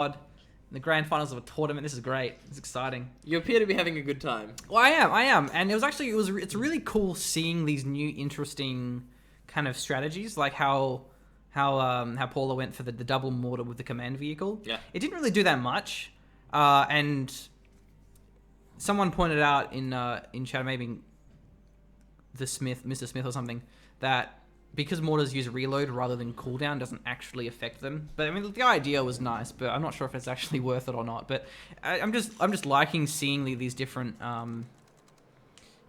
in the grand finals of a tournament. This is great. It's exciting. You appear to be having a good time. Well, I am, and it's really cool seeing these new interesting kind of strategies, like how Paula went for the double mortar with the command vehicle. Yeah, it didn't really do that much, and someone pointed out in chat, maybe Mr. Smith or something, that because mortars use reload rather than cooldown doesn't actually affect them. But I mean, the idea was nice, but I'm not sure if it's actually worth it or not. But I'm just liking seeing these different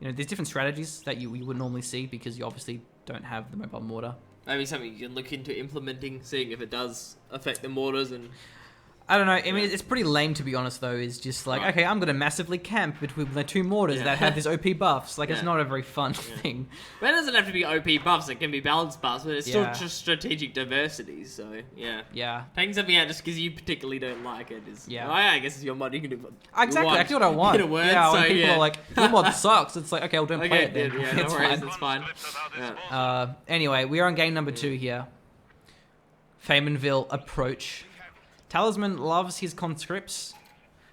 these different strategies that you would normally see, because you obviously don't have the mobile mortar. Maybe something you can look into implementing, seeing if it does affect the mortars. And I don't know. I mean, it's pretty lame, to be honest, though. Is just like, okay, I'm going to massively camp between the two mortars that have these OP buffs. Like, it's not a very fun thing. But it doesn't have to be OP buffs. It can be balanced buffs, but it's still just strategic diversity. So, yeah. Taking something out just because you particularly don't like it is... Yeah. Well, I guess it's your mod. You can do what exactly. I do what I want. Get a word, yeah, when so, people are like, your mod sucks, it's like, okay, well, don't play it then. Yeah, no worries, it's fine. Yeah. Anyway, we are on game number 2 here. Faymanville approach. Talisman loves his conscripts.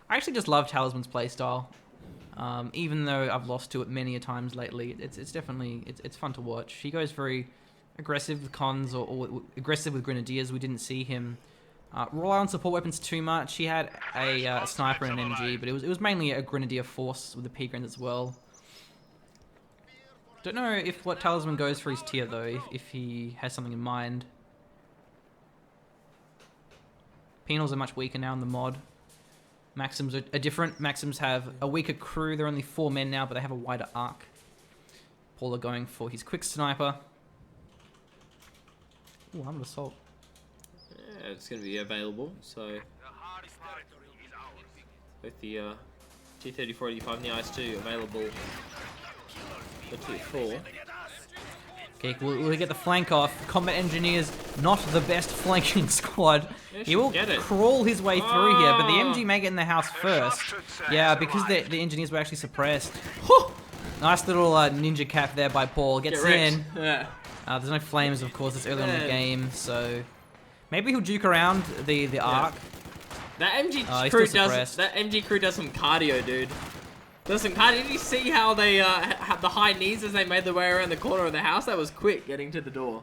I actually just love Talisman's playstyle. Even though I've lost to it many a times lately, it's definitely it's fun to watch. He goes very aggressive with cons or aggressive with grenadiers. We didn't see him rely on support weapons too much. He had a sniper and an MG, but it was mainly a grenadier force with the P-Grens as well. Don't know if what Talisman goes for his tier though, if he has something in mind. Penals are much weaker now in the mod. Maxims are different. Maxims have a weaker crew. They're only 4 men now, but they have a wider arc. Paula going for his quick sniper. Ooh, armored assault. Yeah, it's going to be available, so... With the T-34-85 and the IS-2 available for Tier 4. Okay, we'll get the flank off. Combat Engineers, not the best flanking squad. He will crawl his way through here, but the MG may get in the house first. Yeah, because the Engineers were actually suppressed. Nice little ninja cap there by Paul. Gets in. Yeah. There's no flames, of course. It's early on in the game, so... Maybe he'll juke around the arc. That MG crew does some cardio, dude. Listen, did you see how they had the high knees as they made their way around the corner of the house? That was quick getting to the door.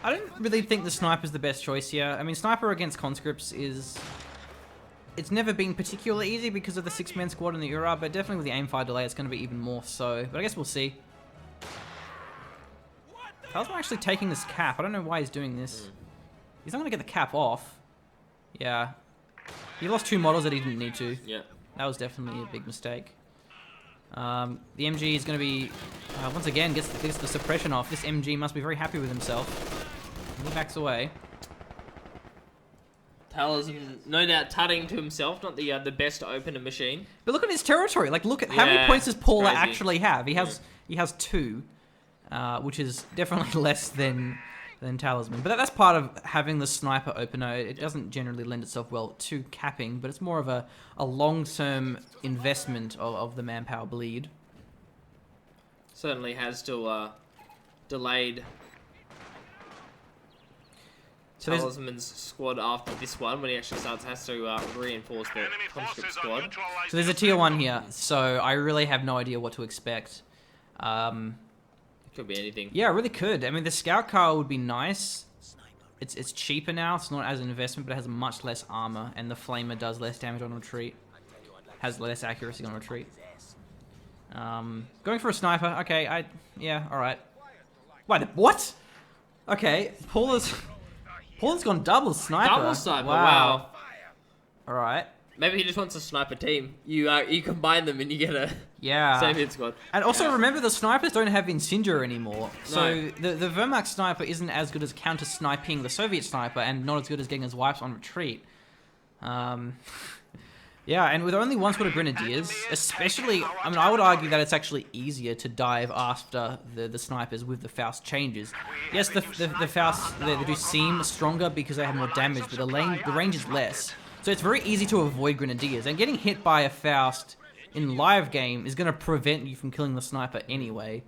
I don't really think the sniper's the best choice here. I mean, sniper against conscripts it's never been particularly easy because of the 6-man squad in the era, but definitely with the aimfire delay, it's going to be even more so. But I guess we'll see. Talisman actually taking this cap. I don't know why he's doing this. He's not going to get the cap off. Yeah. He lost 2 models that he didn't need to. Yeah. That was definitely a big mistake. The MG is going to be, once again, gets the suppression off. This MG must be very happy with himself. And he backs away. Talisman, no doubt, tutting to himself, not the best opener machine. But look at his territory. Like, look at how many points does Paula actually have? He has 2, which is definitely less than Talisman. But that's part of having the sniper opener. It doesn't generally lend itself well to capping, but it's more of a long-term investment of the manpower bleed. Certainly has still delayed Talisman's squad after this one, when he actually has to reinforce the conscript squad. So there's a tier 1 here, so I really have no idea what to expect. Could be anything. Yeah, it really could. I mean, the scout car would be nice. It's cheaper now. It's not as an investment, but it has much less armor, and the flamer does less damage on retreat. Has less accuracy on retreat. Going for a sniper. Okay, yeah, all right. Wait, what? Okay, Paula's gone double sniper. Double sniper. Wow. All right. Maybe he just wants a sniper team. You combine them and you get a same hit squad. And also remember, the snipers don't have Incendiar anymore. So the Wehrmacht sniper isn't as good as counter-sniping the Soviet sniper, and not as good as getting his wipes on retreat. Yeah, and with only 1 squad of grenadiers, especially, I mean, I would argue that it's actually easier to dive after the snipers with the Faust changes. Yes, the Faust, they do seem stronger because they have more damage, but the range is less. So it's very easy to avoid grenadiers, and getting hit by a Faust in live game is going to prevent you from killing the sniper anyway.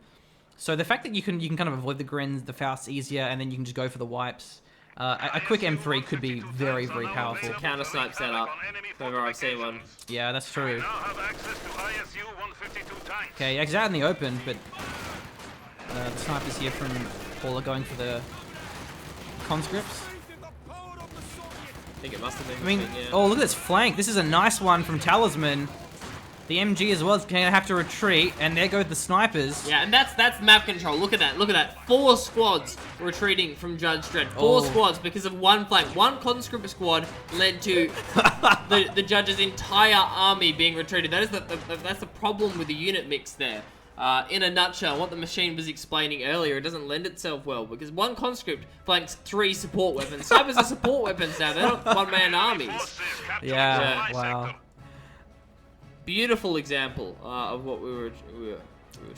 So the fact that you can kind of avoid the Faust easier, and then you can just go for the wipes, A quick M3 could be very, very powerful. It's a counter snipe setup. If ever I've seen one. Yeah, that's true. Okay, he's out in the open, but the snipers here from Paula going for the conscripts. I think it must have been. I mean, yeah. oh, look at this flank. This is a nice one from Talisman. The MG as well is going to have to retreat, and there go the snipers. Yeah, and that's map control. Look at that. Look at that. 4 squads retreating from Judge Dredd. 4 squads because of one flank. One conscript squad led to the Judge's entire army being retreated. That is that's the problem with the unit mix there. In a nutshell, what the machine was explaining earlier, it doesn't lend itself well because one conscript flanks 3 support weapons. Snipers are support weapons now. They're not one-man armies. Yeah. Wow. Beautiful example of what we were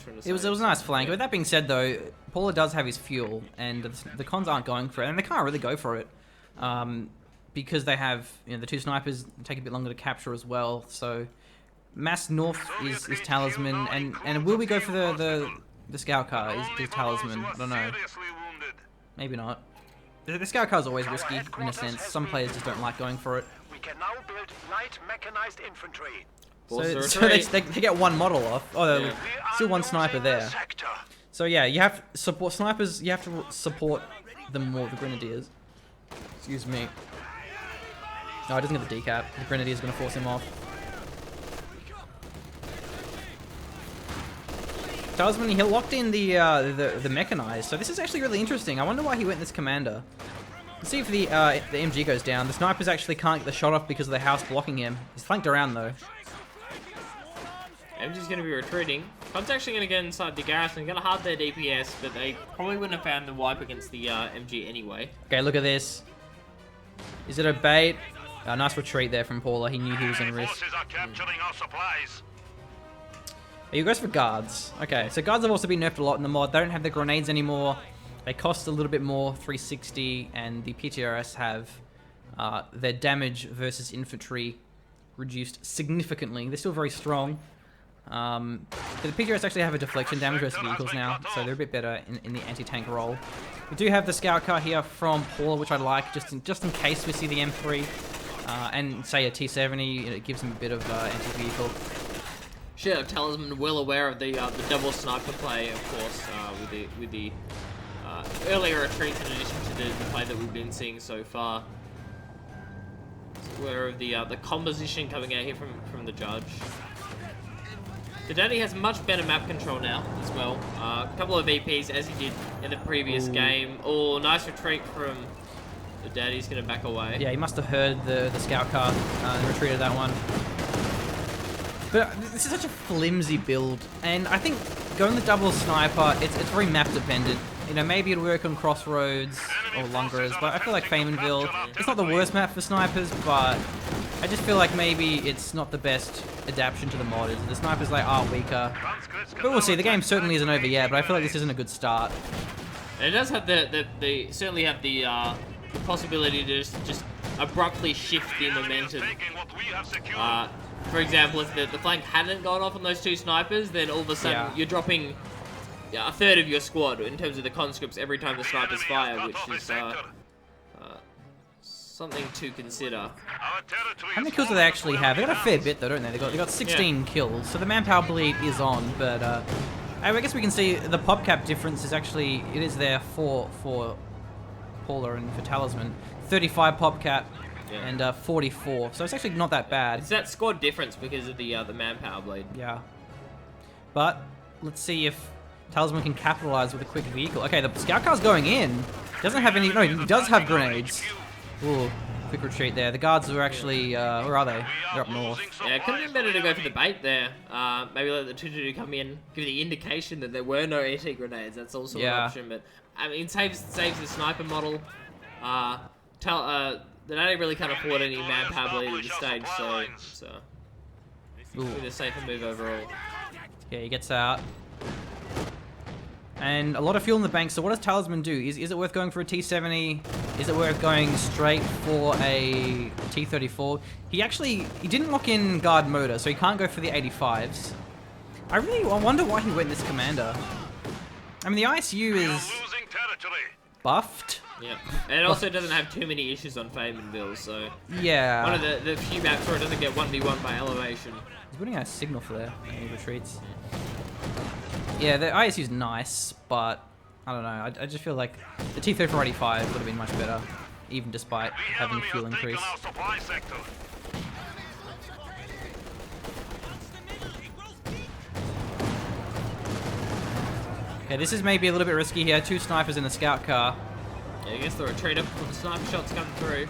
trying to say. It was a nice flank. With that being said, though, Paula does have his fuel, and the cons aren't going for it, and they can't really go for it because they have the 2 snipers take a bit longer to capture as well. So mass north is Talisman, and will we go for the scout car? Is Talisman? I don't know. Maybe not. The scout car is always risky in a sense. Some players just don't like going for it. We can now build light mechanized infantry. So they get 1 model off. Oh, yeah. Still 1 sniper there. So yeah, you have to support snipers. You have to support them more. The grenadiers. Excuse me. No, he doesn't get the decap. The grenadier's going to force him off. Talisman, he locked in the mechanized. So this is actually really interesting. I wonder why he went this commander. Let's see if the MG goes down. The snipers actually can't get the shot off because of the house blocking him. He's flanked around though. MG's going to be retreating. Con's actually going to get inside the garrison. Going to hard their DPS, but they probably wouldn't have found the wipe against the MG anyway. Okay, look at this. Is it a bait? Nice retreat there from Paula. He knew he was in risk. He goes for guards. Okay, so guards have also been nerfed a lot in the mod. They don't have the grenades anymore. They cost a little bit more, 360, and the PTRS have their damage versus infantry reduced significantly. They're still very strong. But the PTRS actually have a deflection damage versus vehicles now, so they're a bit better in the anti-tank role. We do have the scout car here from Paula, which I like, just in case we see the M3 and say a T70, it gives them a bit of anti-vehicle. Sure, Talisman well aware of the double sniper play, of course, with the earlier retreats in addition to the play that we've been seeing so far. Aware of the composition coming out here from the Judge. The Daddy has much better map control now as well. A couple of VPs as he did in the previous game. Oh, nice retreat from the Daddy. He's going to back away. Yeah, he must have heard the scout car and retreated that one. But this is such a flimsy build, and I think going the double sniper, it's very map dependent. You know, maybe it'll work on Crossroads or Longres, but I feel like Faymanville, it's not the worst map for snipers, but I just feel like maybe it's not the best adaptation to the mod. The snipers are weaker. But we'll see. The game certainly isn't over yet, but I feel like this isn't a good start. And it does have the certainly have the possibility to just abruptly shift the momentum. For example, if the flank hadn't gone off on those 2 snipers, then all of a sudden you're dropping a third of your squad in terms of the conscripts every time the snipers fire, which is something to consider. How many kills do they actually have? They got a fair bit though, don't they? They got 16 kills, so the manpower bleed is on. But I guess we can see the pop cap difference is actually there for Paula and for Talisman. 35 pop cap. Yeah. And 44, so it's actually not that bad. It's that squad difference because of the manpower bleed. Yeah. But let's see if Talisman can capitalize with a quick vehicle. Okay, the scout car's going in. Doesn't have any. No, he does have grenades. Ooh, quick retreat there. The guards are actually. Where are they? They're up north. Yeah, it could have been better to go for the bait there. Maybe let the 222 come in, give the indication that there were no AT grenades. That's also an option, but I mean, it saves the sniper model. The Natty really can't afford any manpower bleed at this stage, so it's a safer move overall. Yeah, he gets out. And a lot of fuel in the bank, so what does Talisman do? Is it worth going for a T70? Is it worth going straight for a T34? He didn't lock in guard motor, so he can't go for the 85s. I wonder why he went this commander. I mean, the ISU is buffed. Yeah, and it also doesn't have too many issues on Faymanville, so Yeah. one of the few maps where it doesn't get 1v1 by elevation. He's putting out a signal flare when he retreats. Yeah, the ISU's nice, but I don't know. I just feel like the T-3485 would have been much better, even despite having fuel increase. Okay, this is maybe a little bit risky here. 2 snipers in the scout car. Yeah, I guess the retreat up from the sniper shots come through.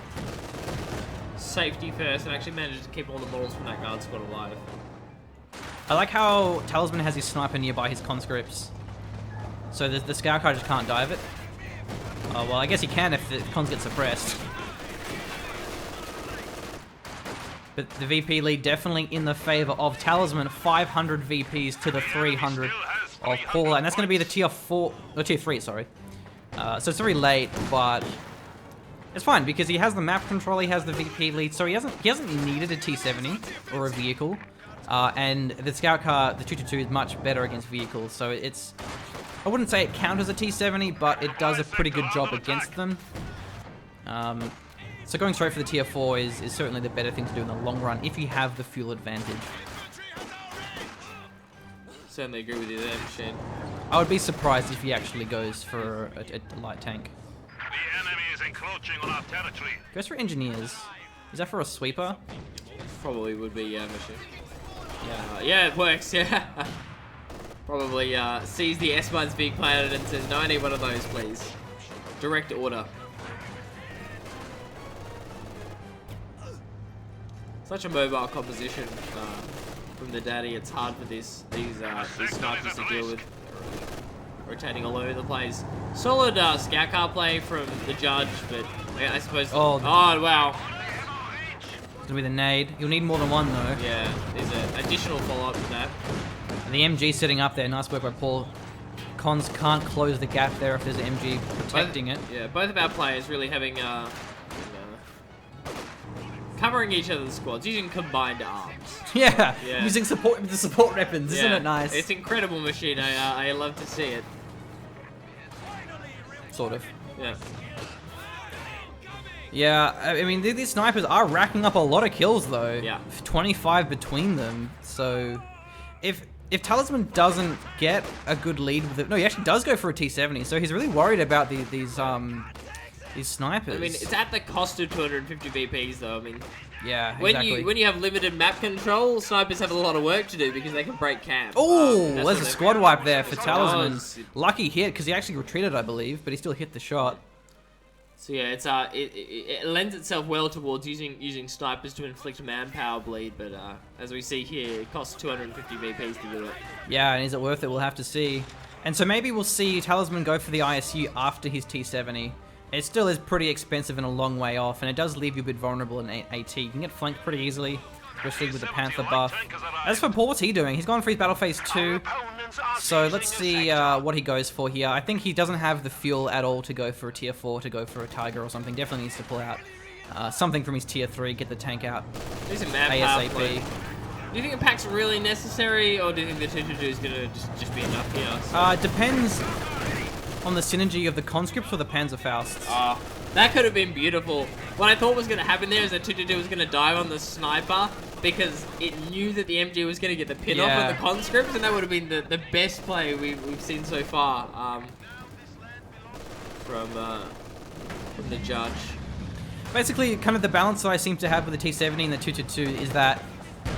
Safety first, and actually managed to keep all the balls from that guard squad alive. I like how Talisman has his sniper nearby his conscripts. So the scout car just can't dive it. Oh, well, I guess he can if the cons get suppressed. But the VP lead definitely in the favor of Talisman. 500 VPs to the 300 of Paula. And that's going to be the tier 4, or tier 3, sorry. So it's very late, but it's fine because he has the map control, he has the VP lead, so he hasn't needed a T-70 or a vehicle. And the scout car, the 222, is much better against vehicles, so it's... I wouldn't say it counters a T-70, but it does a pretty good job against them. So going straight for the tier 4 is certainly the better thing to do in the long run if you have the fuel advantage. Certainly agree with you there, Machine. I would be surprised if he actually goes for a light tank. The enemy is encroaching on our territory. Goes for engineers. Is that for a sweeper? Probably would be, yeah, Machine. Yeah. Yeah, it works, yeah. Probably sees the S-buds being planted and says, no, I need one of those, please. Direct order. Such a mobile composition from the daddy. It's hard for these snipers to deal with. Rotating all over the place. Solid scout car play from the judge, but I suppose... Oh, wow. It's gonna be the nade. You'll need more than one, though. Yeah, there's an additional follow-up to that. And the MG sitting up there. Nice work by Paul. Cons can't close the gap there if there's an MG protecting it. Yeah, both of our players really having... covering each other's squads, using combined arms. Yeah, using the support weapons, isn't it nice? It's incredible, Machine. I love to see it. Sort of. Yeah. Yeah, I mean, these snipers are racking up a lot of kills, though. Yeah. 25 between them. So, if Talisman doesn't get a good lead with it... No, he actually does go for a T-70, so he's really worried about these snipers. I mean, it's at the cost of 250 VPs, though. I mean... Yeah, exactly. When you have limited map control, snipers have a lot of work to do because they can break camp. Oh, there's a squad wipe there for Talisman. Lucky hit because he actually retreated, I believe, but he still hit the shot. So yeah, it's it lends itself well towards using snipers to inflict manpower bleed, but as we see here, it costs 250 VPs to do it. Yeah, and is it worth it? We'll have to see. And so maybe we'll see Talisman go for the ISU after his T-70. It still is pretty expensive and a long way off, and it does leave you a bit vulnerable in AT. You can get flanked pretty easily, especially with the Panther buff. As for Paul, what's he doing? He's gone for his Battle Phase 2, so let's see what he goes for here. I think he doesn't have the fuel at all to go for a Tier 4, to go for a Tiger or something. Definitely needs to pull out something from his Tier 3, get the tank out ASAP. Do you think a pack's really necessary, or do you think the 222 is going to just be enough here? So? It depends on the synergy of the conscripts or the Panzerfausts. That could have been beautiful. What I thought was going to happen there is that 222 was going to dive on the sniper because it knew that the MG was going to get the pin off on the conscripts, and that would have been the best play we've seen so far from the judge. Basically, kind of the balance that I seem to have with the T-70 and the 222 is that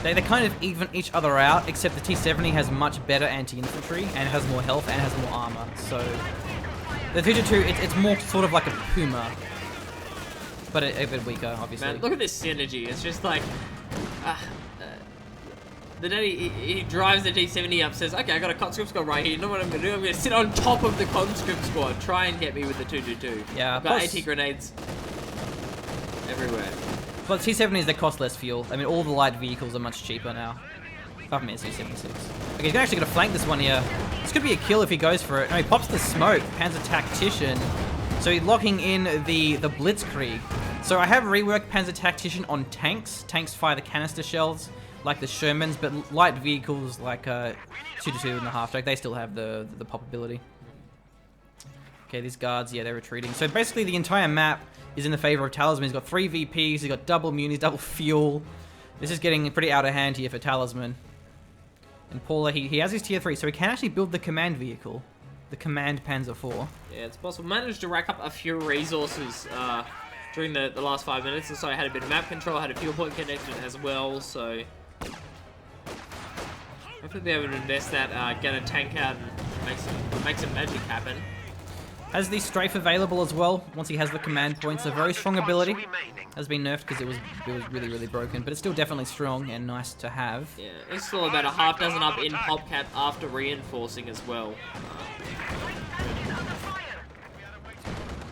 they kind of even each other out, except the T-70 has much better anti-infantry and has more health and has more armor. So the 222, it's more sort of like a Puma, but a bit weaker, obviously. Man, look at this synergy. It's just like the daddy, he drives the T-70 up, says, "Okay, I got a conscript squad right here. You know what I'm gonna do? I'm gonna sit on top of the conscript squad, try and get me with the 222." Yeah, I've got AT grenades everywhere. But T-70s, they cost less fuel. I mean, all the light vehicles are much cheaper now. Apart from SU-76. Okay, he's actually gonna flank this one here. This could be a kill if he goes for it. No, he pops the smoke. Panzer Tactician. So he's locking in the Blitzkrieg. So I have reworked Panzer Tactician on tanks. Tanks fire the canister shells, like the Shermans, but light vehicles like 222 and a half, they still have the pop ability. Okay, these guards, yeah, they're retreating. So basically the entire map is in the favor of Talisman. He's got 3 VPs, he's got double munis, double fuel. This is getting pretty out of hand here for Talisman. And Paula, he has his tier 3, so he can actually build the command vehicle. The Command Panzer IV. Yeah, it's possible. Managed to rack up a few resources during the last 5 minutes or so. I had a bit of map control, had a fuel point connected as well, so... hopefully be able to invest that, get a tank out and make some magic happen. Has the strafe available as well, once he has the command points. A very strong ability. Has been nerfed because it was really, really broken, but it's still definitely strong and nice to have. Yeah, it's still about a half dozen up in PopCap after reinforcing as well.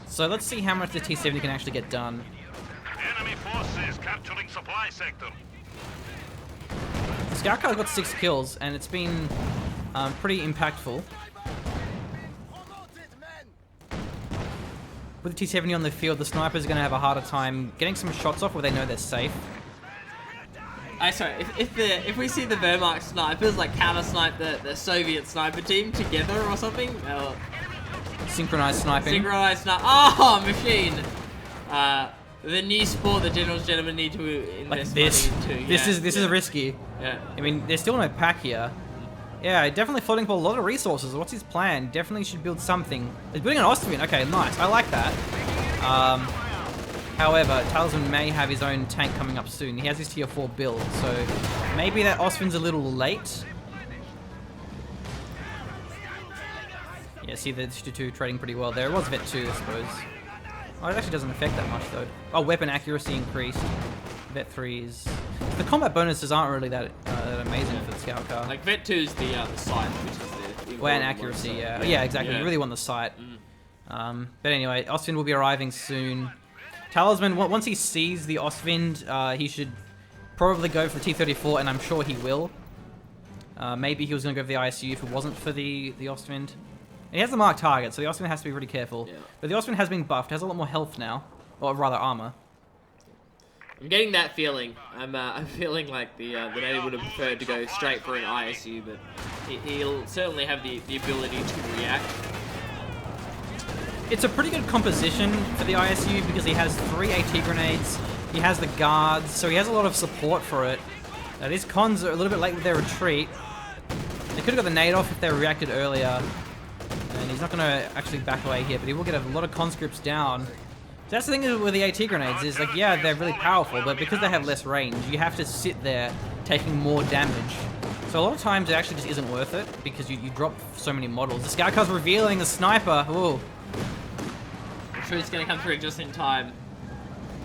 So let's see how much the T-70 can actually get done. Enemy forces capturing supply sector. The Scout Car's got 6 kills, and it's been pretty impactful. With the T-70 on the field, the snipers are going to have a harder time getting some shots off where they know they're safe. Sorry, if we see the Wehrmacht snipers like counter snipe the Soviet sniper team together or something, Synchronized sniping. Synchronized snipe. Oh, machine! The new sport that Gentlemen need to invest money into. This is risky. Yeah. I mean, there's still no pack here. Yeah, definitely floating for a lot of resources. What's his plan? Definitely should build something. He's building an Austrian. Okay, nice. I like that. However, Talisman may have his own tank coming up soon. He has his tier 4 build, so maybe that Austrian's a little late. Yeah, see the 2 trading pretty well there. It was Vet 2, I suppose. Oh, it actually doesn't affect that much, though. Oh, weapon accuracy increased. Vet 3s. The combat bonuses aren't really that amazing for the Scout Car. Like Vet 2 is the sight, which is the Well, and accuracy, one, so, yeah. Yeah, exactly. Yeah. You really want the sight. But anyway, Ostwind will be arriving soon. Talisman, once he sees the Ostwind, he should probably go for the T-34, and I'm sure he will. Maybe he was going to go for the ISU if it wasn't for the Ostwind. He has the marked target, so the Ostwind has to be pretty careful. Yeah. But the Ostwind has been buffed, has a lot more health now. Or rather, armor. I'm getting that feeling. I'm feeling like the Navy would have preferred to go straight for an ISU, but he'll certainly have the ability to react. It's a pretty good composition for the ISU because he has 3 AT grenades, he has the guards, so he has a lot of support for it. These cons are a little bit late with their retreat. They could have got the nade off if they reacted earlier. And he's not going to actually back away here, but he will get a lot of conscripts down. So that's the thing with the AT grenades, is like, yeah, they're really powerful, but because they have less range, you have to sit there taking more damage. So a lot of times it actually just isn't worth it, because you drop so many models. The Scout Car's revealing the sniper. Ooh. I'm sure it's going to come through just in time.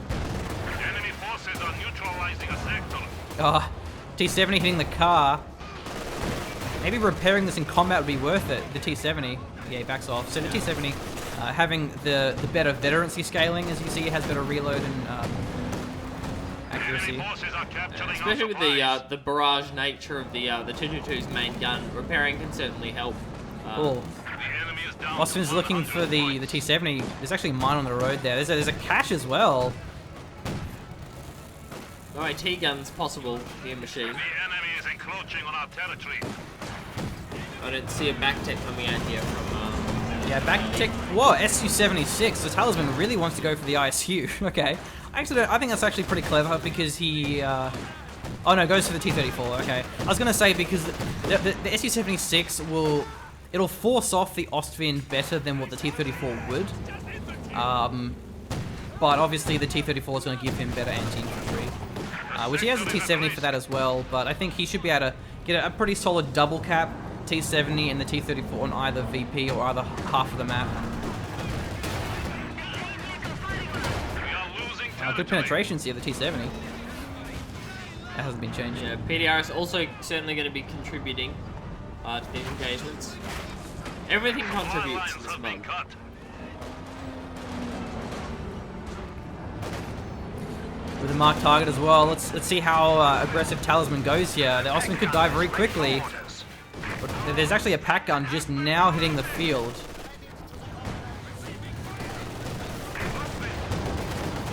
Enemy forces are neutralizing a sector. Oh, T-70 hitting the car. Maybe repairing this in combat would be worth it, the T-70. Yeah, he backs off. So the T-70, having the better veterancy scaling, as you see, it has better reload and accuracy. Especially with the barrage nature of the 222's main gun, repairing can certainly help. Cool. Austin's looking for the T-70. There's actually a mine on the road there. There's a cache as well. No AT guns possible near machine. The enemy is encroaching on our territory. I don't see a back tech coming out here from. Yeah, back tech. Whoa, SU-76. So Talisman really wants to go for the ISU. Okay. Actually, I think that's actually pretty clever because he. Oh no, goes for the T-34. Okay. I was gonna say because the SU-76 will. It'll force off the Ostwind better than what the T-34 would. But obviously the T-34 is going to give him better anti-infantry. Which he has a T-70 for that as well, but I think he should be able to get a pretty solid double cap T-70 and the T-34 on either VP or either half of the map. Good penetrations here, the T-70. That hasn't been changed. Yeah, PDR is also certainly going to be contributing to these engagements. Everything contributes in this month. With a marked target as well. Let's see how aggressive Talisman goes here. The Ostwind could die very quickly. But there's actually a pack gun just now hitting the field.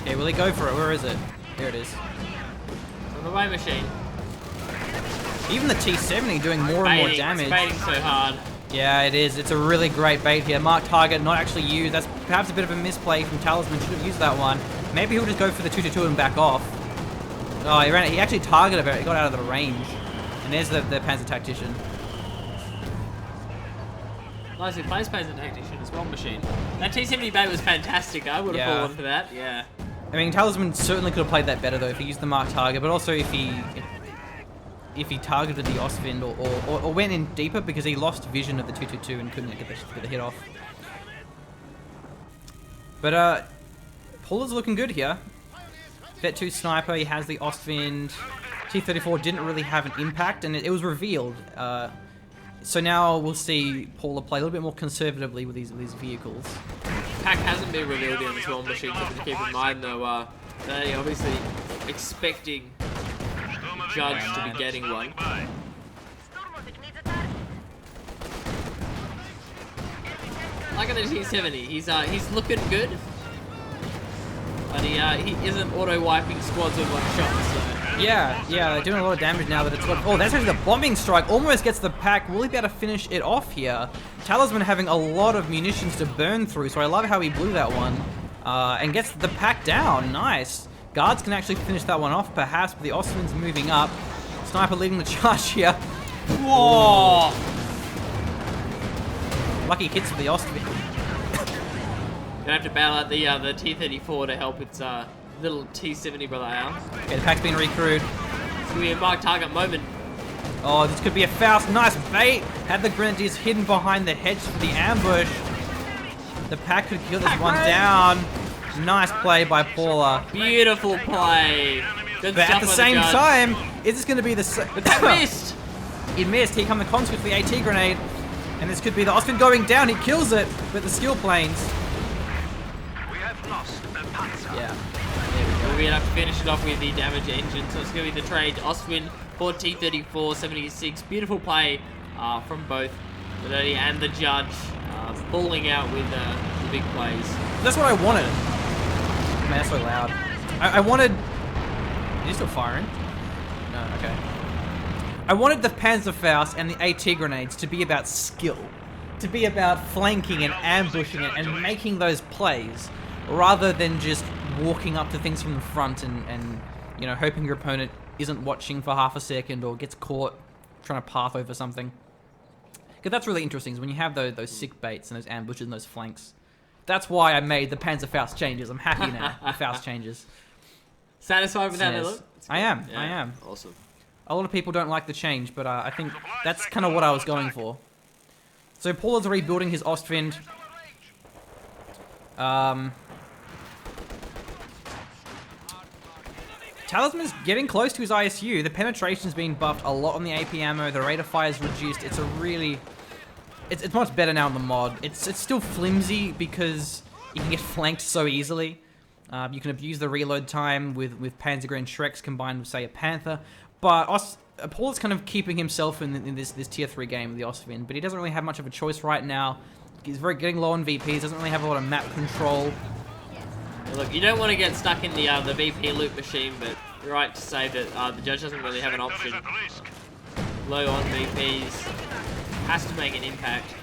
Okay, will he go for it? Where is it? Here it is. On the way, machine. Even the T-70 doing more and more damage. It's baiting so hard. Yeah, it is. It's a really great bait here. Mark target, not actually used. That's perhaps a bit of a misplay from Talisman. Should have used that one. Maybe he'll just go for the 2-2-2 and back off. Oh, he ran it. He actually targeted it. He got out of the range. And there's the Panzer Tactician. Nice, he plays Panzer Tactician as well, Machine. That T-70 bait was fantastic. I would have fallen for that, yeah. I mean, Talisman certainly could have played that better, though, if he used the Mark target, but also if he targeted the Ostwind or went in deeper, because he lost vision of the 2-2-2 and couldn't get the hit off. But Paula's looking good here. Vet 2 sniper, he has the Ostwind. T-34 didn't really have an impact, and it was revealed. So now we'll see Paula play a little bit more conservatively with these vehicles. Pack hasn't been revealed in this one, Machine, something to keep in mind, though. They're obviously expecting Judge to be getting one. Like at the T-70, he's looking good, but he isn't auto-wiping squads with one shot, so... Yeah, they're doing a lot of damage now that it's got... Oh, that's actually the bombing strike. Almost gets the pack. Will he be able to finish it off here? Talisman having a lot of munitions to burn through, so I love how he blew that one. And gets the pack down. Nice. Guards can actually finish that one off, perhaps, but the Ostwind's moving up. Sniper leading the charge here. Whoa! Lucky hits for the Ostwind. Gonna have to bail out the T-34 to help its little T-70 brother out. Okay, the pack's been recrewed. It's gonna be a mark target moment. Oh, this could be a Faust. Nice bait. Had the Grenadiers hidden behind the hedge for the ambush. The pack could kill this one down. Nice play by Paula. Beautiful play. Good But stuff at the by same judge. time, is this going to be the... But that missed! He missed. Here come the conscripts with the AT grenade. And this could be the Ostwind going down. He kills it with the skill planes. We have lost the Panzer. Yeah. We're going to have to finish it off with the damage engine. So it's going to be the trade. Ostwind for T-34, 76. Beautiful play from both the Dirty and the Judge. Falling out with the big plays. That's what I wanted. Man, that's so loud. I wanted... Are you still firing? No, okay. I wanted the Panzerfaust and the AT grenades to be about skill. To be about flanking and ambushing it and making those plays. Rather than just walking up to things from the front and you know, hoping your opponent isn't watching for half a second or gets caught trying to path over something. Because that's really interesting, is when you have those sick baits and those ambushes and those flanks. That's why I made the Panzerfaust changes. I'm happy now, the Faust changes. Satisfied with that, Miller? I am. Awesome. A lot of people don't like the change, but I think that's kind of what I was going for. So Paula's rebuilding his Ostwind. Talisman's getting close to his ISU. The penetration's been buffed a lot on the AP ammo. The rate of fire is reduced. It's a really... It's much better now in the mod. It's still flimsy because you can get flanked so easily. You can abuse the reload time with Panzergren Shreks combined with, say, a Panther. But Paula's kind of keeping himself in this tier 3 game with the Ostwind, but he doesn't really have much of a choice right now. He's getting low on VPs, doesn't really have a lot of map control. Look, you don't want to get stuck in the VP loop machine, but you're right to say that the Judge doesn't really have an option. Low on VPs. Has to make an impact.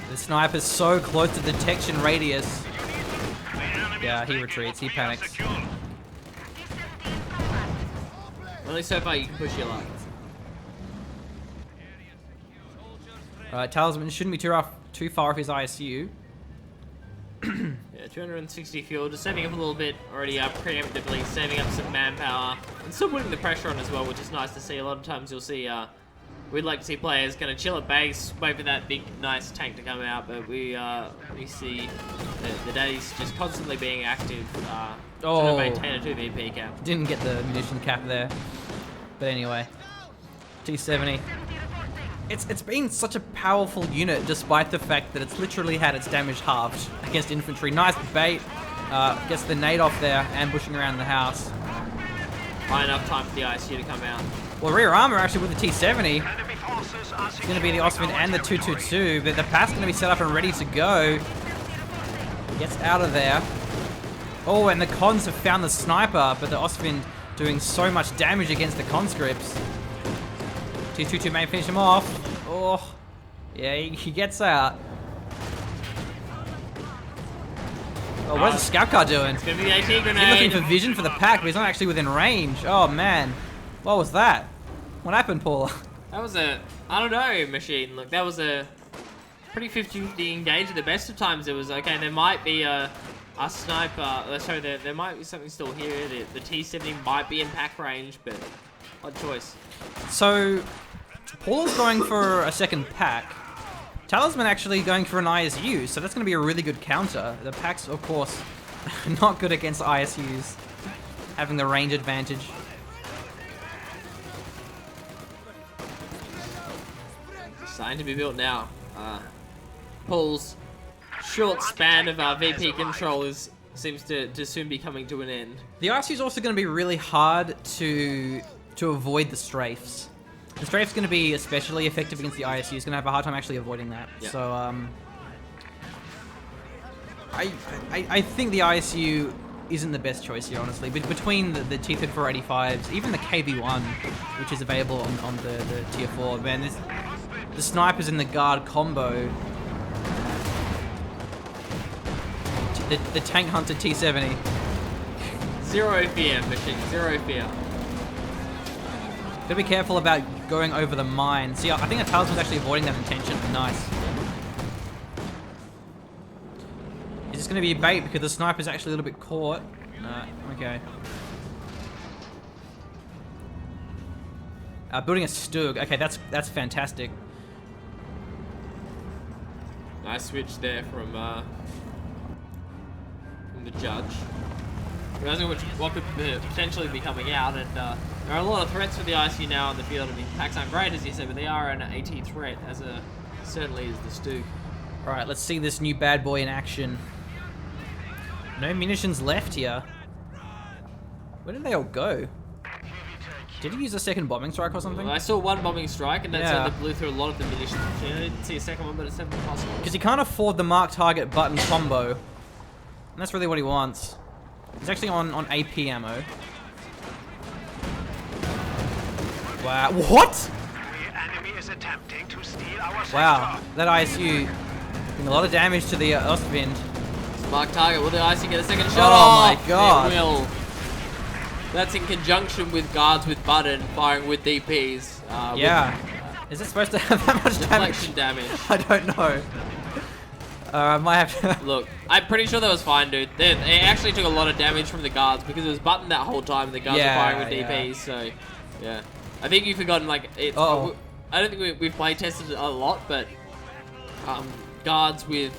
The sniper's so close to detection radius. Yeah, he retreats, he panics. Only so far you can push your luck. Alright, Talisman shouldn't be too far off his ISU. Yeah, 260 fuel, just saving up a little bit already preemptively, saving up some manpower, and still putting the pressure on as well, which is nice to see. A lot of times you'll see, we'd like to see players kind of chill at base, wait for that big, nice tank to come out, but we see the Daddy's just constantly being active, trying to maintain a 2 VP cap. Didn't get the munition cap there. But anyway, T-70. It's been such a powerful unit despite the fact that it's literally had its damage halved against infantry. Nice bait. Gets the nade off there, ambushing around the house. High enough time for the ISU to come out. Well, rear armor actually with the T-70. It's going to be the Ostwind and the 222, but the path's going to be set up and ready to go. Gets out of there. Oh, and the cons have found the sniper, but the Ostwind doing so much damage against the conscripts. T22 may finish him off. Oh, yeah, he gets out. Oh, what is the scout car doing? It's gonna be the AT He's grenade. looking for vision for the pack, but he's not actually within range. Oh man, what was that? What happened, Paula? That was a, I don't know, machine. Look, that was a pretty 50-50 engage. At the best of times, it was okay. There might be a sniper. Sorry, there might be something still here. The T70 might be in pack range, but odd choice. So, Paula's going for a second pack. Talisman actually going for an ISU, so that's going to be a really good counter. The packs, of course, not good against ISUs, having the range advantage. Starting to be built now. Paul's short span of VP control seems to soon be coming to an end. The ISU is also going to be really hard to avoid the strafes. The strafe's going to be especially effective against the ISU. He's going to have a hard time actually avoiding that. Yep. So, I think the ISU isn't the best choice here, honestly. But between the T-3485s, even the KV-1, which is available on the Tier 4, man, the snipers in the guard combo. The tank hunter T-70. Zero fear, machine. Zero fear. Gotta be careful about going over the mine. See, I think the Talisman's actually avoiding that intention. Nice. Is this gonna be a bait because the sniper's actually a little bit caught? No, okay. Building a Stug. Okay, that's fantastic. Nice switch there from the judge. Realizing what could potentially be coming out, and there are a lot of threats for the ICU now on the field. I mean, packs aren't great, as you said, but they are an AT threat, as certainly is the Stu. Alright, let's see this new bad boy in action. No munitions left here. Where did they all go? Did he use a second bombing strike or something? Well, I saw one bombing strike, and that Yeah. blew through a lot of the munitions. I didn't see a second one, but it's definitely possible. Because he can't afford the mark target button combo. And that's really what he wants. He's actually on AP ammo. Wow. What? The enemy is attempting to steal our Wow. sector. That ISU doing a lot of damage to the Ostwind. Mark target. Will the IC get a second shot? Oh my god. It will. That's in conjunction with guards with button firing with DPs. Yeah. Is it supposed to have that much With damage? deflection damage. I don't know. I might have to... Look, I'm pretty sure that was fine, dude. They actually took a lot of damage from the guards because it was buttoned that whole time and the guards were firing with DPs, so yeah. I think you've forgotten, like, it's... Uh-oh. I don't think we've play tested it a lot, but guards with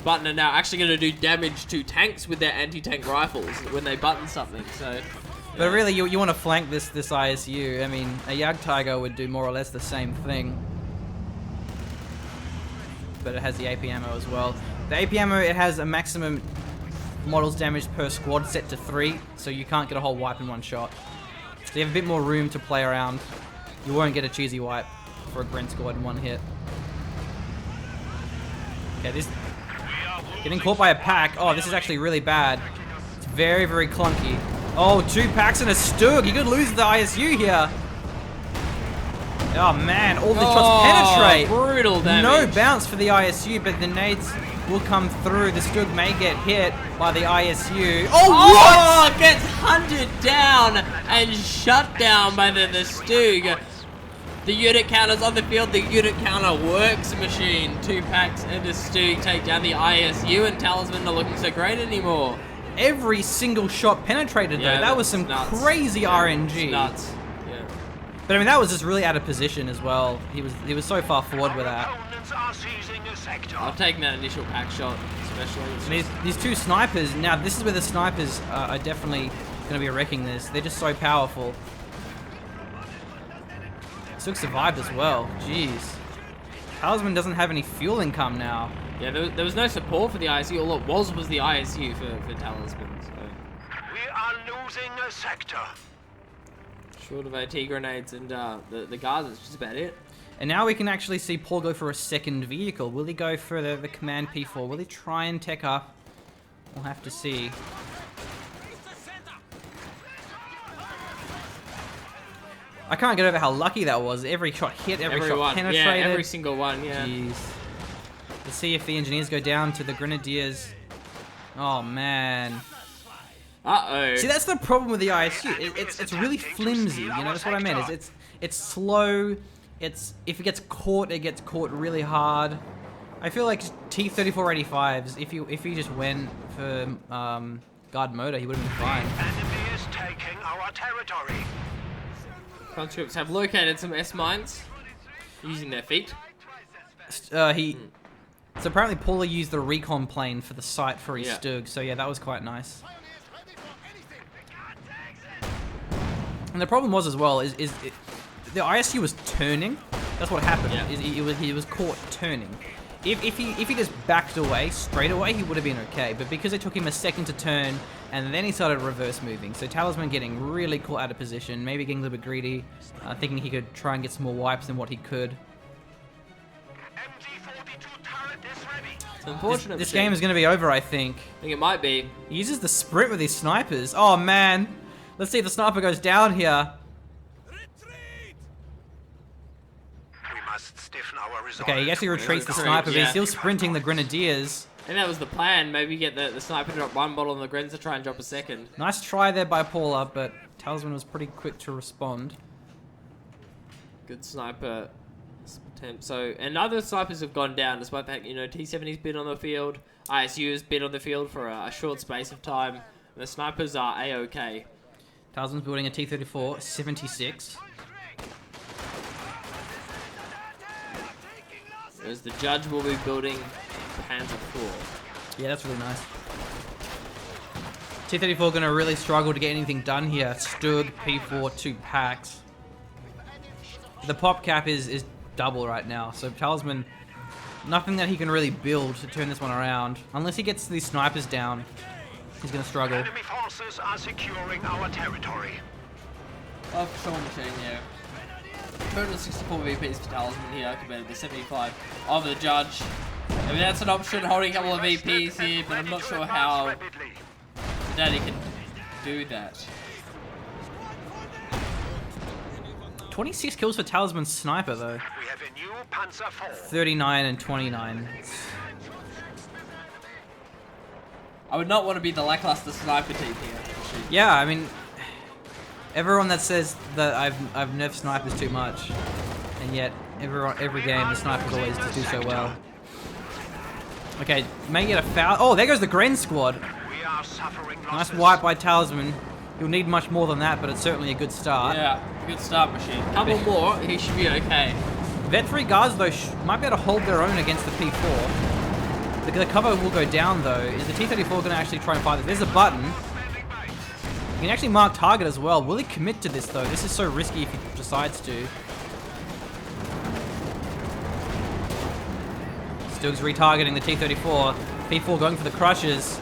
button are now actually going to do damage to tanks with their anti-tank rifles when they button something, so... But really, you want to flank this ISU. I mean, a Yag Tiger would do more or less the same thing. But it has the AP ammo as well. The AP ammo, it has a maximum models damage per squad set to 3, so you can't get a whole wipe in one shot. So you have a bit more room to play around. You won't get a cheesy wipe for a Brent squad in one hit. Okay, this... Getting caught by a pack. Oh, this is actually really bad. It's very, very clunky. Oh, 2 packs and a Stug. You could lose the ISU here. Oh man, all the shots penetrate. Brutal damage. No bounce for the ISU, but the nades will come through. The Stug may get hit by the ISU. Oh, what? Gets hunted down and shut down by the Stug. The unit counters on the field. The unit counter works, machine. 2 packs and a Stug take down the ISU, and Talisman not looking so great anymore. Every single shot penetrated though. That was some crazy RNG. Nuts. Yeah. But I mean, that was just really out of position as well. He was so far forward with that. Opponents are seizing a sector. I've taken that initial pack shot, especially. And these 2 snipers, now this is where the snipers are definitely going to be wrecking this. They're just so powerful. Sook survived as well. Jeez. Talisman doesn't have any fuel income now. Yeah, there was no support for the ISU. All it was the ISU for Talisman. So. We are losing a sector. Short of AT grenades and the guards, it's just about it. And now we can actually see Paul go for a second vehicle. Will he go for the command P4? Will he try and tech up? We'll have to see. I can't get over how lucky that was. Every shot hit, every shot Everyone. penetrated. Yeah, every single one, yeah. Jeez. Let's see if the engineers go down to the grenadiers. Oh man. Uh-oh. See, that's the problem with the ISU. It's really flimsy. You know, that's what I meant. It's slow. If it gets caught really hard. I feel like T-3485s. If he just went for guard motor, he would have been fine. Enemy is taking our territory. Conscripts have located some S-mines using their feet. So apparently Paula used the recon plane for the sight for his Yeah. Stug. So yeah, that was quite nice. And the problem was as well is the ISU was turning. That's what happened. Yeah. He was caught turning. If he just backed away straight away, he would have been okay. But because it took him a second to turn, and then he started reverse moving, so Talisman getting really caught out of position, maybe getting a little bit greedy, thinking he could try and get some more wipes than what he could. MG-42 turret is ready. It's unfortunate. This Machine. game is going to be over, I think. I think it might be. He uses the sprint with his snipers. Oh man, let's see if the sniper goes down here. We must stiffen our resolve. Okay, he actually retreats the sniper, but he's still sprinting the grenadiers. And that was the plan. Maybe get the sniper to drop one bottle on the Grens to try and drop a second. Nice try there by Paula, but Talisman was pretty quick to respond. Good sniper attempt. So, and other snipers have gone down despite the fact, you know, T-70's been on the field. ISU has been on the field for a short space of time. And the snipers are A-OK. Talisman's building a T-34, 76. Whereas the Judge will be building Panzer IV. Yeah, that's really nice. T-34 gonna really struggle to get anything done here. Stug, P4, 2 packs. The pop cap is double right now, so Talisman, nothing that he can really build to turn this one around. Unless he gets these snipers down, he's gonna struggle. Enemy forces are securing our territory. Oh, for sure, Machine, yeah. 264 VPs for Talisman here compared to the 75 of the Judge. I mean, that's an option, holding a couple of VPs here, but I'm not sure how Rapidly. the daddy can do that. 26 kills for Talisman's sniper though. We have a new Panzer IV. 39 and 29. I would not want to be the lackluster sniper team here. Machine. Yeah, I mean, everyone that says that I've nerfed snipers too much, and yet every game the snipers always just do so well. Okay, may get a foul. Oh, there goes the Gren squad. We are suffering Nice losses. wipe by Talisman. You'll need much more than that, but it's certainly a good start. Yeah, good start, Machine. Couple more, he should be okay. Vet 3 guards though might be able to hold their own against the P4. The cover will go down though. Is the T-34 going to actually try and fight this? There's a button. You can actually mark target as well. Will he commit to this though? This is so risky if he decides to. Stug's retargeting the T-34. P4 going for the crushes.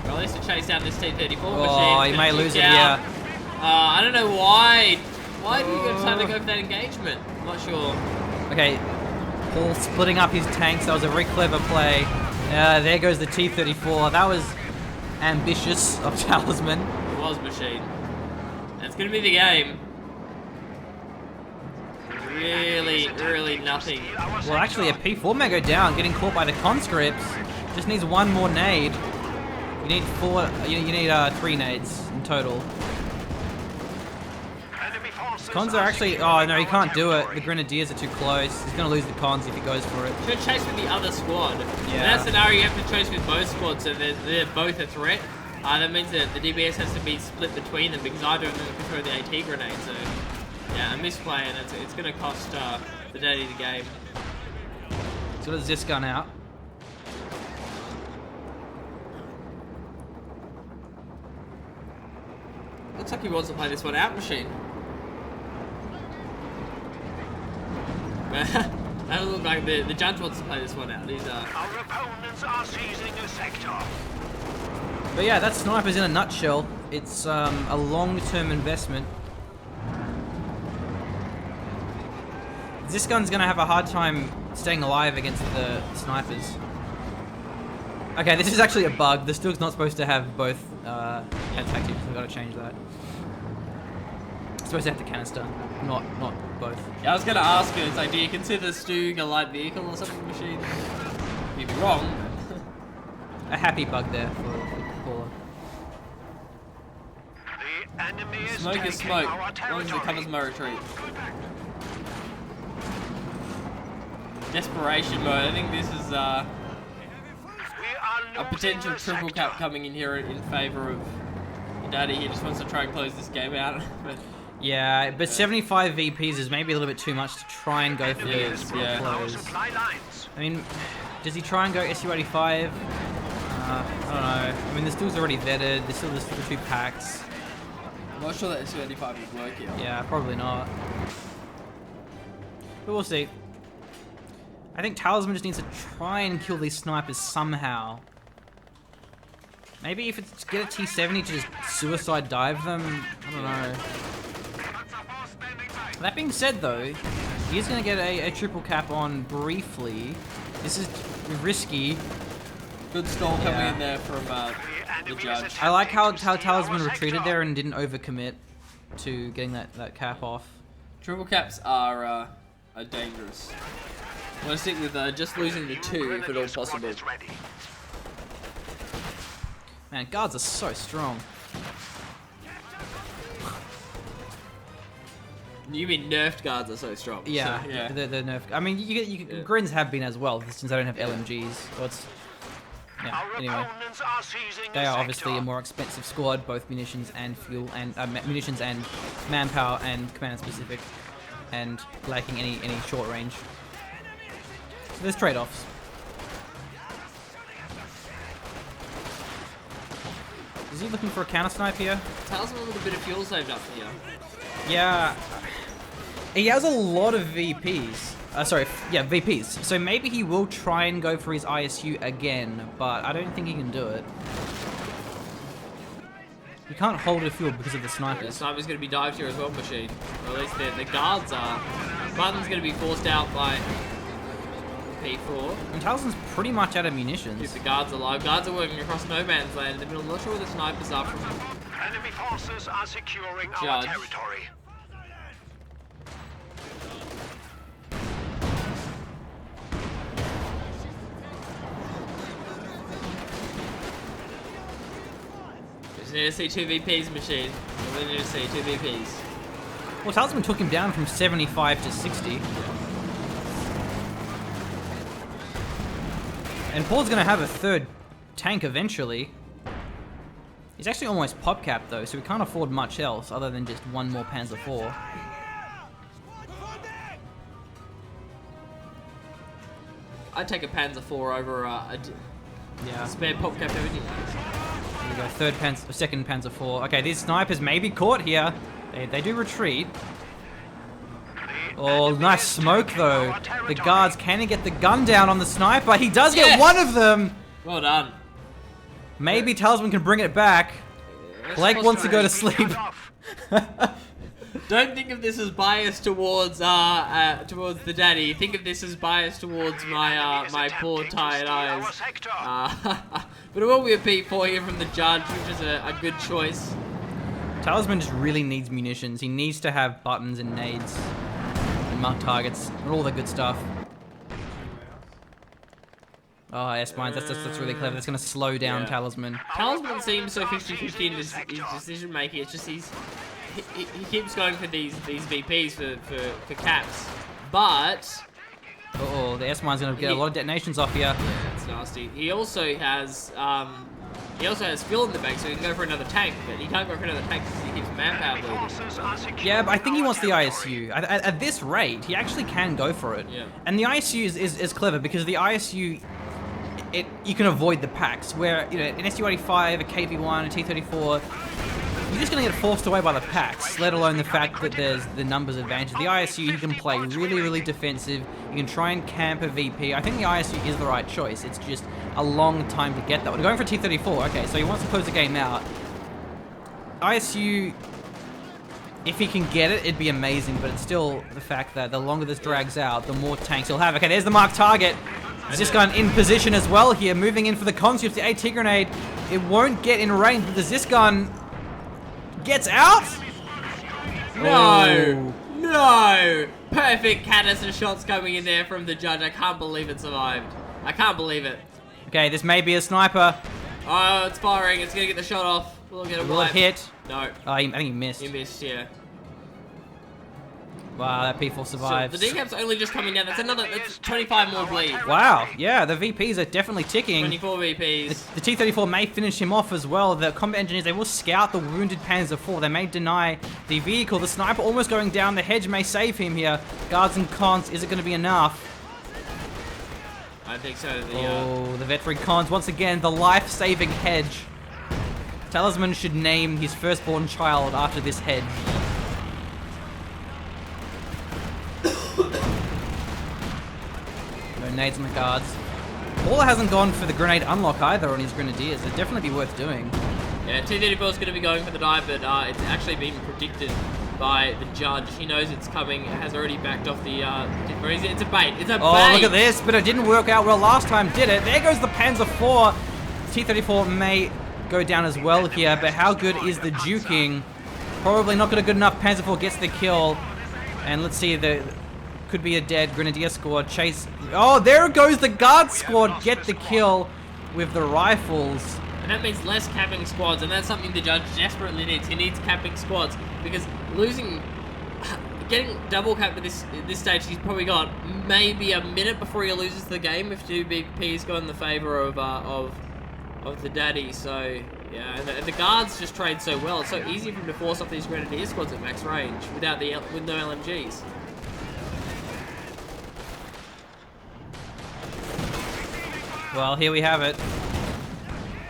Well, at least to chase down this T-34 Oh, machine. he may lose it out. here. I don't know why. Why did he decide to go for that engagement? I'm not sure. Okay, Paul splitting up his tanks. That was a very clever play. There goes the T-34. That was ambitious of Talisman. It was Machine. That's going to be the game. Really nothing. Well, actually, a P4 may go down, getting caught by the conscripts. Just needs one more nade. You need four. You need 3 nades in total. Enemy forces Cons are actually. Oh no, he can't do it. The grenadiers are too close. He's gonna lose the cons if he goes for it. Should chase with the other squad. Yeah. In that scenario, you have to chase with both squads, so they're both a threat. That means that the DBS has to be split between them because either of them can throw the AT grenade. So, yeah, a misplay, and it's going to cost the daddy the game. So there's this gun out. Looks like he wants to play this one out, Machine. That doesn't look like the Judge wants to play this one out. He's Our opponents are seizing a sector. But yeah, that's snipers in a nutshell. It's a long-term investment. This gun's gonna have a hard time staying alive against the snipers. Okay, this is actually a bug. The Stug's not supposed to have both head tactics. We've got to change that. Supposed to have the canister, not both. Yeah, I was gonna ask you. It's like, do you consider Stug a light vehicle or something machine? You'd be wrong. A happy bug there for Paula. The enemy is Smoke is taking smoke. our As long as it covers my retreat. Desperation mode. I think this is We are a potential triple cap coming in here in favor of Daddy. He just wants to try and close this game out. But Yeah, but 75 VPs is maybe a little bit too much to try and go for It is, yeah. close. supply lines. I mean, does he try and go SU-85? I don't know. I mean, the Stug's already vetted. There's still the 2 packs. I'm not sure that SU-85 would work here. Yeah, probably not. But we'll see. I think Talisman just needs to try and kill these snipers somehow. Maybe if it's get a T-70 to just suicide dive them. I don't know. That being said, though, he is going to get a triple cap on briefly. This is risky. Good stall coming Yeah. in there from the judge. I like how Talisman retreated there and didn't overcommit to getting that cap off. Triple caps are dangerous. I'm gonna stick with just losing the 2 if at all possible. Man, guards are so strong. You mean nerfed guards are so strong? Yeah, So, yeah. they're nerf. I mean, Yeah. Grins have been as well since they don't have LMGs. So it's yeah. Our Anyway, opponents are seizing they the are obviously a sector. more expensive squad, both munitions and fuel, and munitions and manpower and command specific, and lacking any short range. So there's trade-offs. Is he looking for a counter snipe here? Talisman with a bit of fuel saved up here. Yeah, he has a lot of VPs. VPs. So maybe he will try and go for his ISU again, but I don't think he can do it. He can't hold a fuel because of the The snipers. sniper's going to be dived here as well, machine. Or at least the guards are. Button's going to be forced out by P4. And Talisman's pretty much out of Keep munitions. the guards alive. Guards are working across no man's land in the middle. I'm not sure where the snipers are from. Enemy forces are securing our Judge. territory. Just need to see 2 VPs, machine. We need to see 2 VPs. Well, Talisman took him down from 75 to 60. And Paul's going to have a 3rd tank eventually. He's actually almost pop capped though, so we can't afford much else other than just 1 more Panzer IV. I'd take a Panzer IV over Yeah. spare pop cap everything. Here we go, 2nd Panzer IV. Okay, these snipers may be caught here. They do retreat. Oh, nice smoke though. The guards, can he get the gun down on the sniper? He does get Yes! one of them. Well done. Maybe Talisman can bring it back. Blake wants to go to sleep. Don't think of this as biased towards the daddy. Think of this as biased towards my my poor tired eyes. But it will be a P4 here from the judge, which is a good choice. Talisman just really needs munitions. He needs to have buttons and nades and mark targets and all the good stuff. Oh, S-Mines, that's really clever. That's going to slow down Yeah. Talisman. Talisman seems so 50-50 in his decision making. It's just he keeps going for these VPs for caps, but Uh-oh, the S-Mine's going to get a lot of detonations off here. it's nasty. He also has fuel in the bank, so he can go for another tank, but he can't go for another tank because he keeps manpower bleeding. Yeah, but I think he wants the ISU. At this rate, he actually can go for it. Yeah. And the ISU is clever because the ISU, you can avoid the packs. Where, you know, an SU-85, a KV-1, a T-34, you're just going to get forced away by the packs, let alone the fact that there's the numbers advantage. The ISU, you can play really, really defensive. You can try and camp a VP. I think the ISU is the right choice. It's just a long time to get that. We're going for a T-34. Okay, so he wants to close the game out. ISU, if he can get it, it'd be amazing, but it's still the fact that the longer this drags out, the more tanks he'll have. Okay, there's the marked target. Ziskan in position as well here, moving in for the concept. The AT grenade, it won't get in range, but the Ziskan gets out. No! No! Perfect canister shots coming in there from the judge. I can't believe it survived. I can't believe it. Okay, this may be a sniper. Oh, it's firing. It's gonna get the shot off. We'll get a Will it hit? No. Oh, I think he missed. He missed, yeah. Wow, that P4 survives. So the decap's only just coming down. That's 25 more bleed. Wow, yeah, the VPs are definitely ticking. 24 VPs. The T-34 may finish him off as well. The combat engineers, they will scout the wounded Panzer IV. They may deny the vehicle. The sniper almost going down. The hedge may save him here. Guards and cons, is it going to be enough? I think so. The veteran cons, once again, the life-saving hedge. Talisman should name his firstborn child after this hedge. No nades on the guards. Paula hasn't gone for the grenade unlock either on his grenadiers. It'd definitely be worth doing. Yeah, T-34 is going to be going for the dive, but it's actually been predicted by the judge. He knows it's coming. It has already backed off the... it's a bait. It's a bait. Oh, look at this. But it didn't work out well last time, did it? There goes the Panzer IV. T-34 may go down as well here, but how good is the juking? Probably not good enough. Panzer IV gets the kill. And let's see, could be a dead Grenadier squad. Chase. Oh, there goes the guard squad. Get the kill with the rifles. And that means less capping squads, and that's something the judge desperately needs. He needs capping squads, because getting double capped at this stage, he's probably got maybe a minute before he loses the game if 2 BPs go in the favor of the daddy. So yeah, and the guards just trade so well. It's so easy for him to force off these Grenadier squads at max range with no LMGs. Well, here we have it.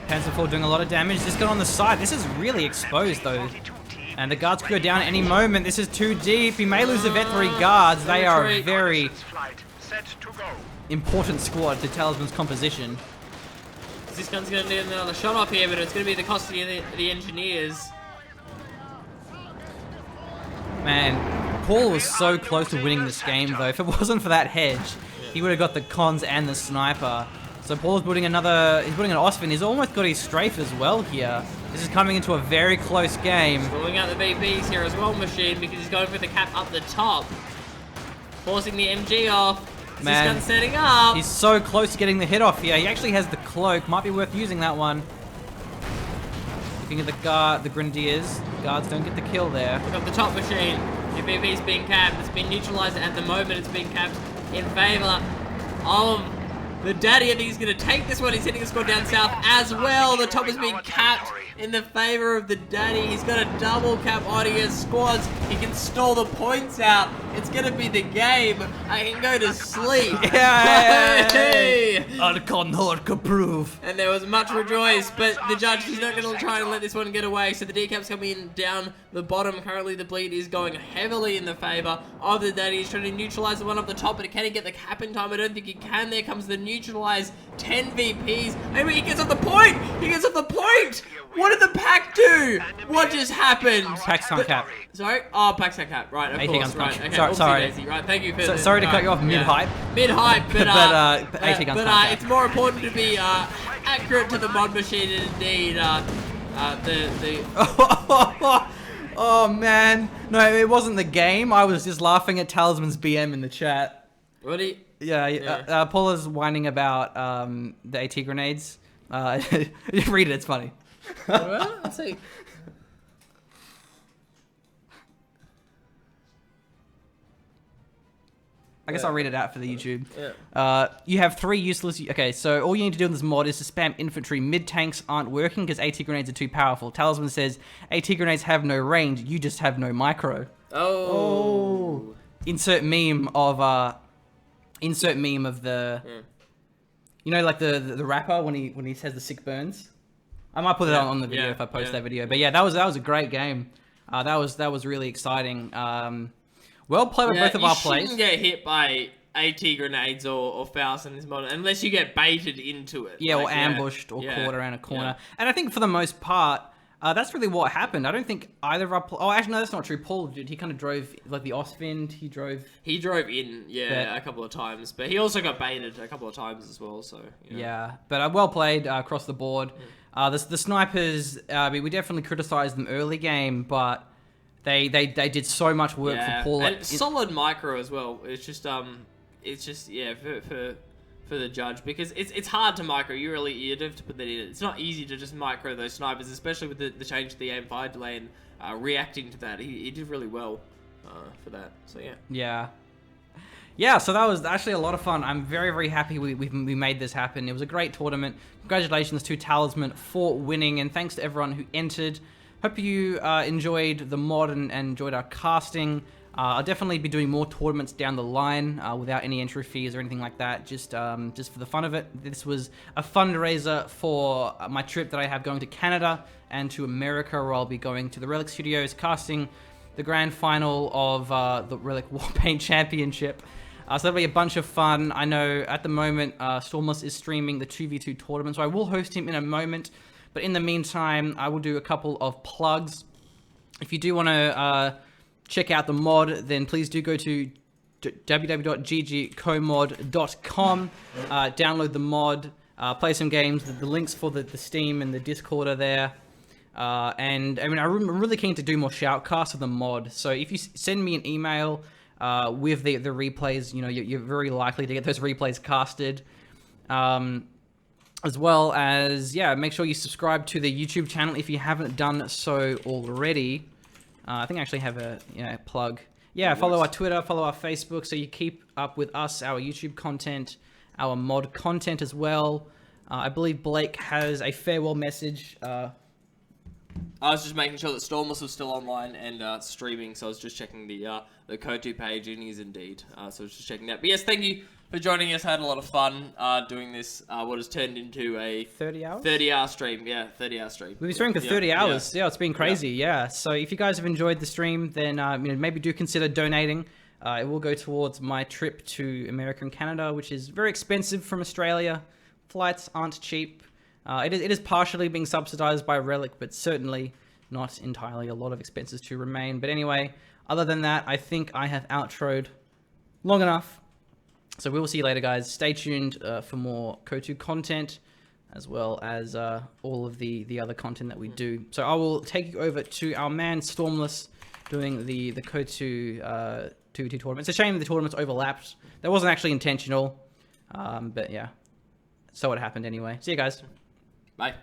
Panzer IV doing a lot of damage. This gun on the side. This is really exposed, though. And the guards could go down at any moment. This is too deep. He may lose the vet 3 guards. They are a very important squad to Talisman's composition. This gun's going to need another shot off here, but it's going to be the cost of the engineers. Man, Paul was so close to winning this game, though. If it wasn't for that hedge, he would have got the cons and the sniper. So Paul's building he's building an Osfin. He's almost got his strafe as well here. This is coming into a very close game. Pulling out the VPs here as well, Machine, because he's going for the cap up the top. Forcing the MG off. Man, this gun's setting up. He's so close to getting the hit off here. He actually has the cloak. Might be worth using that one. Looking at the Grenadiers. Guards don't get the kill there. Look up the top, Machine. Your VP's being capped. It's been neutralized at the moment. It's being capped in favor of the daddy. I think he's going to take this one. He's hitting a squad down south as well. The top is being capped in the favor of the daddy. He's got a double cap on his squads. He can stall the points out. It's going to be the game. I can go to sleep. Yeah. Archon Hork approve. And there was much rejoice, but the judge is not going to try and let this one get away. So the decap's coming in down the bottom. Currently the bleed is going heavily in the favor of the daddy. He's trying to neutralize the one up the top, but can he get the cap in time? I don't think he can. There comes the neutralize 10 VPs. Maybe he gets off the point. He gets off the point. What did the pack do? What just happened? Pack's on cap. Sorry? Oh, pack's on cap. Right, of course. Right. Okay. Sorry. Daisy. Right, thank you for Sorry to cut you off mid-hype. Mid-hype, but AT guns it's more important to be accurate to the mod machine and indeed Oh man. No, it wasn't the game. I was just laughing at Talisman's BM in the chat. What do you... Yeah. Paula's whining about the AT grenades. Read it, it's funny. Let's see. I guess I'll read it out for the YouTube. Yeah. You have 3 useless... Okay, so all you need to do in this mod is to spam infantry. Mid-tanks aren't working because AT grenades are too powerful. Talisman says, AT grenades have no range, you just have no micro. Oh. Insert meme of the... You know, like the rapper when he says the sick burns? I might put it on the video if I post that video. But yeah, that was a great game. That was really exciting. Well played by both of our plays. You shouldn't get hit by AT grenades or Faust in this mod unless you get baited into it. Yeah, or ambushed or caught around a corner. And I think for the most part, that's really what happened. I don't think either of our... Oh, actually, no, that's not true. Paul did. He kind of drove, like, the Ostwind. He drove in, a couple of times. But he also got baited a couple of times as well, so... Yeah, but well played across the board. The snipers, we definitely criticised them early game, but They did so much work for Paula. And solid micro as well. It's just yeah, for the judge, because it's hard to micro. You have to put that in. It's not easy to just micro those snipers, especially with the change to the aim fire delay and reacting to that. He did really well for that. So yeah. Yeah, so that was actually a lot of fun. I'm very, very happy we made this happen. It was a great tournament. Congratulations to Talisman for winning, and thanks to everyone who entered. Hope you enjoyed the mod and enjoyed our casting. I'll definitely be doing more tournaments down the line without any entry fees or anything like that, just for the fun of it. This was a fundraiser for my trip that I have going to Canada and to America, where I'll be going to the Relic Studios, casting the grand final of the Relic Warpaint Championship. So that'll be a bunch of fun. I know at the moment Stormless is streaming the 2v2 tournament, so I will host him in a moment. But in the meantime, I will do a couple of plugs. If you do want to check out the mod, then please do go to www.GGCoh2Mod.com, download the mod, play some games. The links for the Steam and the Discord are there. And I mean, I'm really keen to do more shoutcasts of the mod. So if you send me an email with the replays, you know, you're very likely to get those replays casted. As well as, yeah, make sure you subscribe to the YouTube channel if you haven't done so already. I think I actually have a plug. Yeah, follow our Twitter, follow our Facebook, so you keep up with us, our YouTube content, our mod content as well. I believe Blake has a farewell message. I was just making sure that Stormless was still online and streaming, so I was just checking the Coh2 page, and he is indeed. So I was just checking that. But yes, thank you for joining us. I had a lot of fun doing this, what has turned into a 30 hours? 30-hour stream. Yeah, 30-hour stream. We've been streaming for 30 hours. Yeah, it's been crazy. Yeah. So if you guys have enjoyed the stream, then maybe do consider donating. It will go towards my trip to America and Canada, which is very expensive from Australia. Flights aren't cheap. It is partially being subsidized by Relic, but certainly not entirely. A lot of expenses to remain. But anyway, other than that, I think I have outroed long enough. So we will see you later, guys. Stay tuned for more Coh2 content, as well as all of the other content that we do. So I will take you over to our man Stormless doing the Coh2 2v2 tournament. It's a shame the tournaments overlapped. That wasn't actually intentional, but yeah. So it happened anyway. See you guys. Bye.